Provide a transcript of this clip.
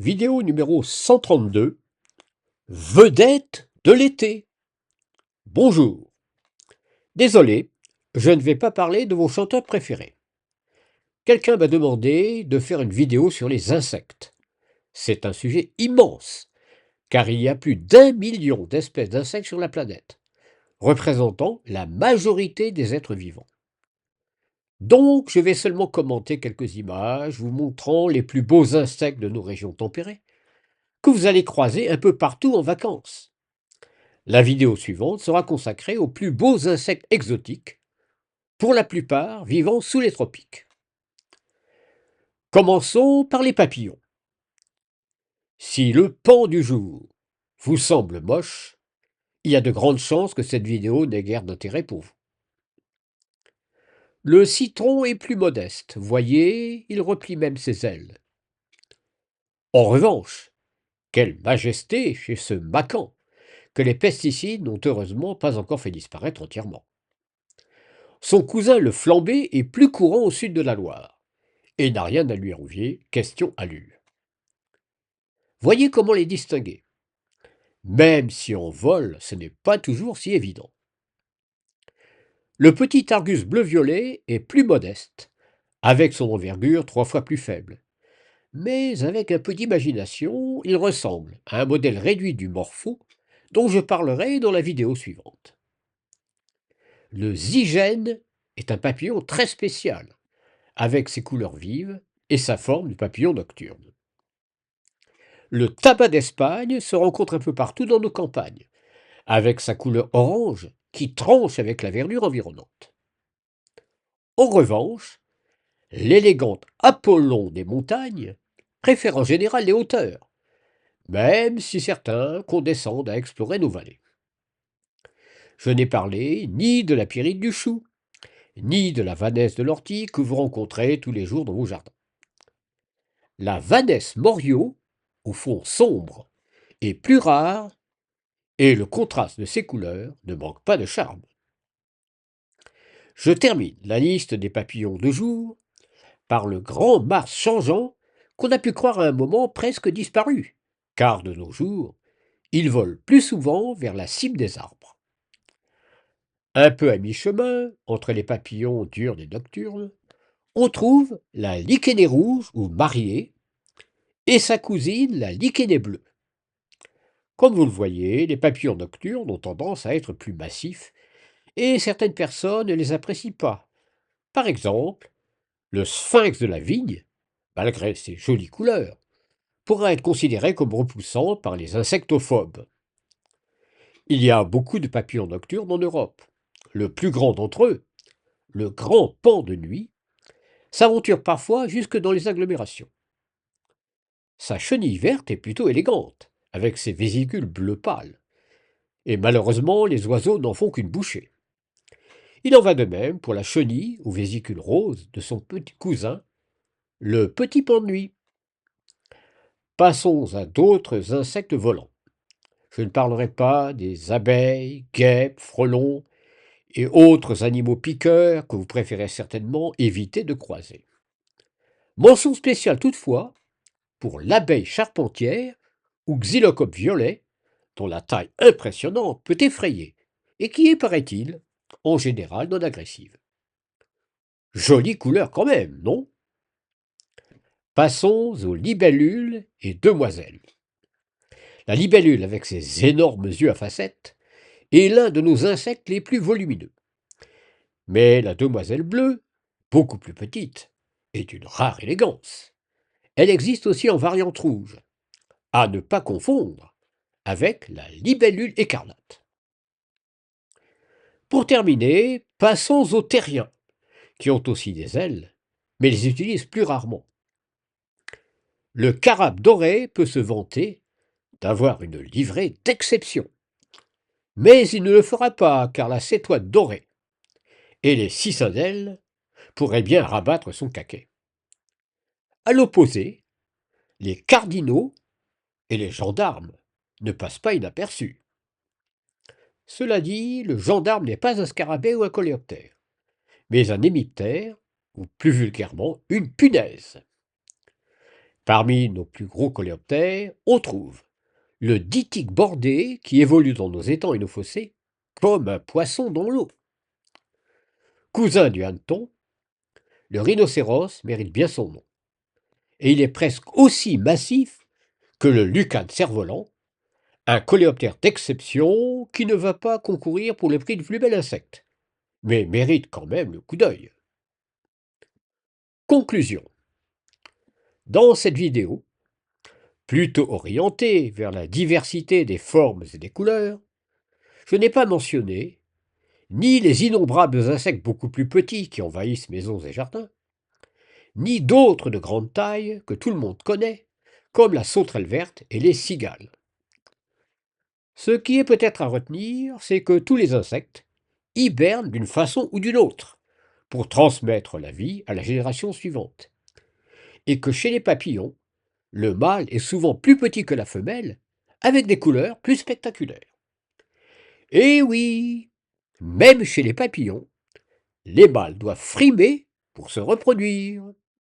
Vidéo numéro 132, vedette de l'été. Bonjour. Désolé, je ne vais pas parler de vos chanteurs préférés. Quelqu'un m'a demandé de faire une vidéo sur les insectes. C'est un sujet immense, car il y a plus d'1 million d'espèces d'insectes sur la planète, représentant la majorité des êtres vivants. Donc, je vais seulement commenter quelques images vous montrant les plus beaux insectes de nos régions tempérées, que vous allez croiser un peu partout en vacances. La vidéo suivante sera consacrée aux plus beaux insectes exotiques, pour la plupart vivant sous les tropiques. Commençons par les papillons. Si le pan du jour vous semble moche, il y a de grandes chances que cette vidéo n'ait guère d'intérêt pour vous. Le citron est plus modeste, voyez, il replie même ses ailes. En revanche, quelle majesté chez ce macan, que les pesticides n'ont heureusement pas encore fait disparaître entièrement. Son cousin le flambé est plus courant au sud de la Loire, et n'a rien à lui envier, question allure. Voyez comment les distinguer. Même si en vol, ce n'est pas toujours si évident. Le petit Argus bleu-violet est plus modeste, avec son envergure 3 fois plus faible. Mais avec un peu d'imagination, il ressemble à un modèle réduit du morpho, dont je parlerai dans la vidéo suivante. Le zygène est un papillon très spécial, avec ses couleurs vives et sa forme de papillon nocturne. Le tabac d'Espagne se rencontre un peu partout dans nos campagnes, avec sa couleur orange qui tranche avec la verdure environnante. En revanche, l'élégante Apollon des montagnes préfère en général les hauteurs, même si certains condescendent à explorer nos vallées. Je n'ai parlé ni de la pyrite du chou, ni de la vanesse de l'ortie que vous rencontrez tous les jours dans vos jardins. La vanesse morio, au fond sombre, est plus rare et le contraste de ses couleurs ne manque pas de charme. Je termine la liste des papillons de jour par le grand Mars changeant qu'on a pu croire à un moment presque disparu, car de nos jours, il vole plus souvent vers la cime des arbres. Un peu à mi-chemin, entre les papillons diurnes et nocturnes, on trouve la lichénée rouge ou mariée et sa cousine la lichénée bleue. Comme vous le voyez, les papillons nocturnes ont tendance à être plus massifs et certaines personnes ne les apprécient pas. Par exemple, le sphinx de la vigne, malgré ses jolies couleurs, pourra être considéré comme repoussant par les insectophobes. Il y a beaucoup de papillons nocturnes en Europe. Le plus grand d'entre eux, le grand paon de nuit, s'aventure parfois jusque dans les agglomérations. Sa chenille verte est plutôt élégante, avec ses vésicules bleu pâle. Et malheureusement, les oiseaux n'en font qu'une bouchée. Il en va de même pour la chenille aux vésicules roses de son petit cousin, le petit paon de nuit. Passons à d'autres insectes volants. Je ne parlerai pas des abeilles, guêpes, frelons et autres animaux piqueurs que vous préférez certainement éviter de croiser. Mention spéciale toutefois pour l'abeille charpentière ou xylocope violet, dont la taille impressionnante peut effrayer et qui est, paraît-il, en général non agressive. Jolie couleur quand même, non? Passons aux libellules et demoiselles. La libellule, avec ses énormes yeux à facettes, est l'un de nos insectes les plus volumineux. Mais la demoiselle bleue, beaucoup plus petite, est d'une rare élégance. Elle existe aussi en variante rouge, à ne pas confondre avec la libellule écarlate. Pour terminer, passons aux terriens, qui ont aussi des ailes, mais les utilisent plus rarement. Le carabe doré peut se vanter d'avoir une livrée d'exception. Mais il ne le fera pas, car la cétoine dorée et les cicadelles pourraient bien rabattre son caquet. À l'opposé, les cardinaux et les gendarmes ne passent pas inaperçus. Cela dit, le gendarme n'est pas un scarabée ou un coléoptère, mais un hémiptère, ou plus vulgairement, une punaise. Parmi nos plus gros coléoptères, on trouve le dytique bordé qui évolue dans nos étangs et nos fossés comme un poisson dans l'eau. Cousin du hanneton, le rhinocéros mérite bien son nom. Et il est presque aussi massif que le lucane cerf-volant, un coléoptère d'exception qui ne va pas concourir pour le prix du plus bel insecte, mais mérite quand même le coup d'œil. Conclusion. Dans cette vidéo, plutôt orientée vers la diversité des formes et des couleurs, je n'ai pas mentionné ni les innombrables insectes beaucoup plus petits qui envahissent maisons et jardins, ni d'autres de grande taille que tout le monde connaît, comme la sauterelle verte et les cigales. Ce qui est peut-être à retenir, c'est que tous les insectes hibernent d'une façon ou d'une autre pour transmettre la vie à la génération suivante, et que chez les papillons, le mâle est souvent plus petit que la femelle, avec des couleurs plus spectaculaires. Et oui, même chez les papillons, les mâles doivent frimer pour se reproduire.